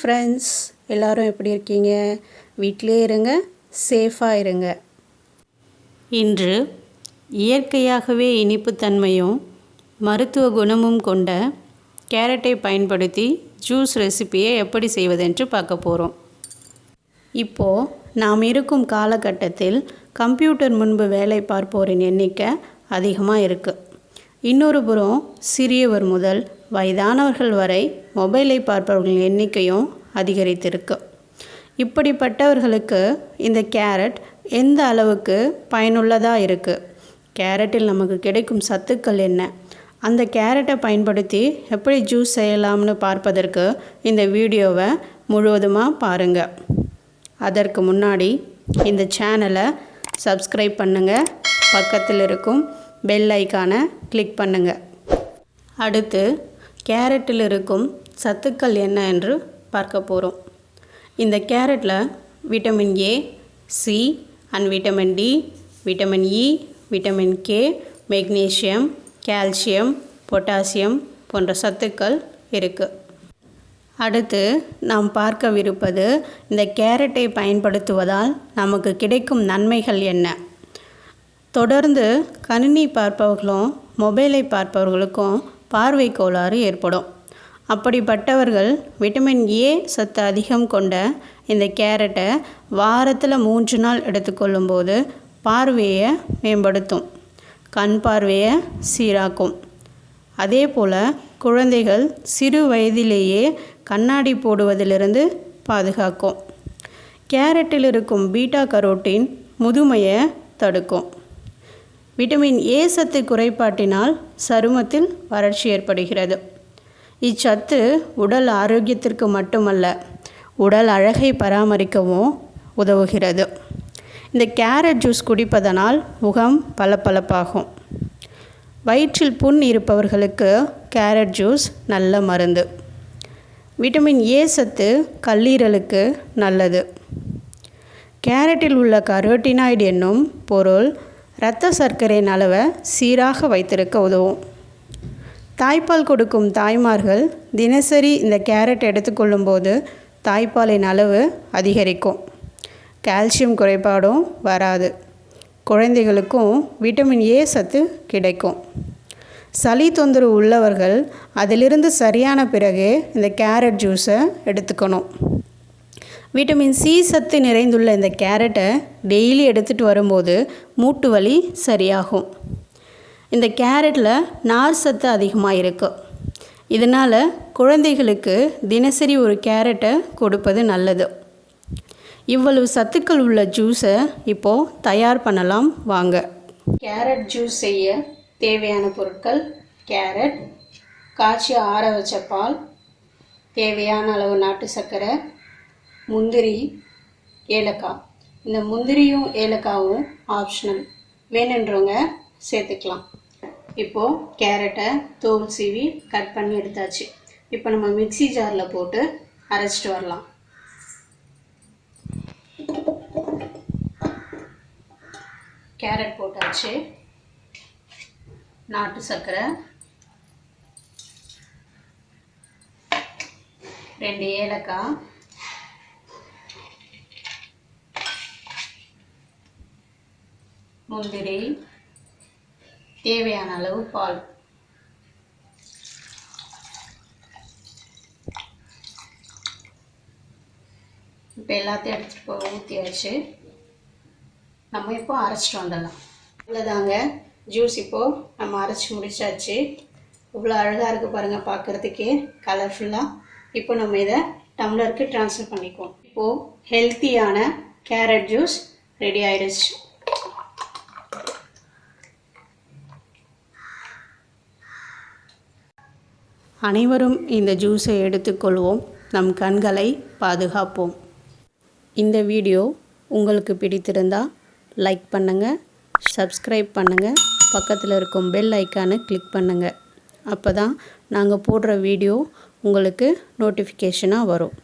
Friends, எல்லோரும் எப்படி இருக்கீங்க? வீட்டிலே இருங்க, சேஃபாக இருங்க. இன்று இயற்கையாகவே இனிப்புத்தன்மையும் மருத்துவ குணமும் கொண்ட கேரட்டை பயன்படுத்தி ஜூஸ் ரெசிபியை எப்படி செய்வதென்று பார்க்க போகிறோம். இப்போது நாம் இருக்கும் காலகட்டத்தில் கம்ப்யூட்டர் முன்பு வேலை பார்ப்போரின் எண்ணிக்கை அதிகமாக இருக்குது. இன்னொரு புறம் சிறியவர் முதல் வயதானவர்கள் வரை மொபைலை பார்ப்பவர்களின் எண்ணிக்கையும் அதிகரித்திருக்கு. இப்படிப்பட்டவர்களுக்கு இந்த கேரட் எந்த அளவுக்கு பயனுள்ளதாக இருக்குது, கேரட்டில் நமக்கு கிடைக்கும் சத்துக்கள் என்ன, அந்த கேரட்டை பயன்படுத்தி எப்படி ஜூஸ் செய்யலாம்னு பார்ப்பதற்கு இந்த வீடியோவை முழுவதுமாக பாருங்கள். அதற்கு முன்னாடி இந்த சேனலை சப்ஸ்கிரைப் பண்ணுங்கள், பக்கத்தில் இருக்கும் பெல் ஐக்கானை கிளிக் பண்ணுங்கள். அடுத்து கேரட்டில் இருக்கும் சத்துக்கள் என்ன என்று பார்க்க போகிறோம். இந்த கேரட்டில் vitamin A, C and vitamin D, vitamin E, vitamin K, magnesium, calcium, potassium போன்ற சத்துக்கள் இருக்குது. அடுத்து நாம் பார்க்கவிருப்பது இந்த கேரட்டை பயன்படுத்துவதால் நமக்கு கிடைக்கும் நன்மைகள் என்ன. தொடர்ந்து கணினி பார்ப்பவர்களும் மொபைலை பார்ப்பவர்களுக்கும் பார்வை கோளாறு ஏற்படும். அப்படிப்பட்டவர்கள் விட்டமின் ஏ சத்து அதிகம் கொண்ட இந்த கேரட்டை வாரத்தில் 3 நாள் எடுத்துக்கொள்ளும்போது பார்வையை மேம்படுத்தும், கண் பார்வையை சீராக்கும். அதே போல் குழந்தைகள் சிறு வயதிலேயே கண்ணாடி போடுவதிலிருந்து பாதுகாக்கும். கேரட்டில் இருக்கும் பீட்டா கரோட்டின் முதுமையை தடுக்கும். விட்டமின் ஏ சத்து குறைபாட்டினால் சருமத்தில் வறட்சி ஏற்படுகிறது. இச்சத்து உடல் ஆரோக்கியத்திற்கு மட்டுமல்ல, உடல் அழகை பராமரிக்கவும் உதவுகிறது. இந்த கேரட் ஜூஸ் குடிப்பதனால் முகம் பளபளப்பாகும். வயிற்றில் புண் இருப்பவர்களுக்கு கேரட் ஜூஸ் நல்ல மருந்து. விட்டமின் ஏ சத்து கல்லீரலுக்கு நல்லது. கேரட்டில் உள்ள கரோட்டினாய்டு என்னும் பொருள் இரத்த சர்க்கரையின் அளவை சீராக வைத்திருக்க உதவும். தாய்ப்பால் கொடுக்கும் தாய்மார்கள் தினசரி இந்த கேரட் எடுத்துக்கொள்ளும்போது தாய்ப்பாலின் அளவு அதிகரிக்கும். கால்சியம் குறைபாடும் வராது. குழந்தைகளுக்கும் விட்டமின் ஏ சத்து கிடைக்கும். சளி தொந்தரவு உள்ளவர்கள் அதிலிருந்து சரியான பிறகு இந்த கேரட் ஜூஸை எடுத்துக்கணும். விட்டமின் சி சத்து நிறைந்துள்ள இந்த கேரட்டை டெய்லி எடுத்துகிட்டு வரும்போது மூட்டு வலி சரியாகும். இந்த கேரட்டில் நார் சத்து அதிகமாக இருக்குது. இதனால் குழந்தைகளுக்கு தினசரி ஒரு கேரட்டை கொடுப்பது நல்லது. இவ்வளவு சத்துக்கள் உள்ள ஜூஸை இப்போது தயார் பண்ணலாம் வாங்க. கேரட் ஜூஸ் செய்ய தேவையான பொருட்கள்: கேரட், காய்ச்சி ஆற வச்ச பால், தேவையான அளவு நாட்டு சர்க்கரை, முந்திரி, ஏலக்காய். இந்த முந்திரியும் ஏலக்காவும் ஆப்ஷனல், வேணுன்றவங்க சேர்த்துக்கலாம். இப்போது கேரட்டை தோல் சீவி கட் பண்ணி எடுத்தாச்சு. இப்போ நம்ம மிக்ஸி ஜாரில் போட்டு அரைச்சிட்டு வரலாம். கேரட் போட்டாச்சு, நாட்டு சர்க்கரை, 2 ஏலக்காய், முந்திரி, தேவையான அளவு பால். இப்போ எல்லாத்தையும் எடுத்துகிட்டு ஊற்றியாச்சு. நம்ம இப்போ அரைச்சிட்டு வந்துடலாம். இவ்வளோதாங்க ஜூஸ். இப்போது நம்ம அரைச்சி முடிச்சாச்சு. இவ்வளோ அழகாக இருக்குது பாருங்கள், பார்க்குறதுக்கே கலர்ஃபுல்லாக. இப்போ நம்ம இதை டம்ளருக்கு ட்ரான்ஸ்ஃபர் பண்ணிக்குவோம். இப்போது ஹெல்த்தியான கேரட் ஜூஸ் ரெடி ஆயிடுச்சு. அனைவரும் இந்த ஜூஸை எடுத்துக்கொள்வோம், நம் கண்களை பாதுகாப்போம். இந்த வீடியோ உங்களுக்கு பிடித்திருந்தால் லைக் பண்ணுங்கள், சப்ஸ்கிரைப் பண்ணுங்கள், பக்கத்தில் இருக்கும் பெல் ஐக்கானை கிளிக் பண்ணுங்கள். அப்போ தான் நாங்கள் போடுற வீடியோ உங்களுக்கு நோட்டிஃபிகேஷனாக வரும்.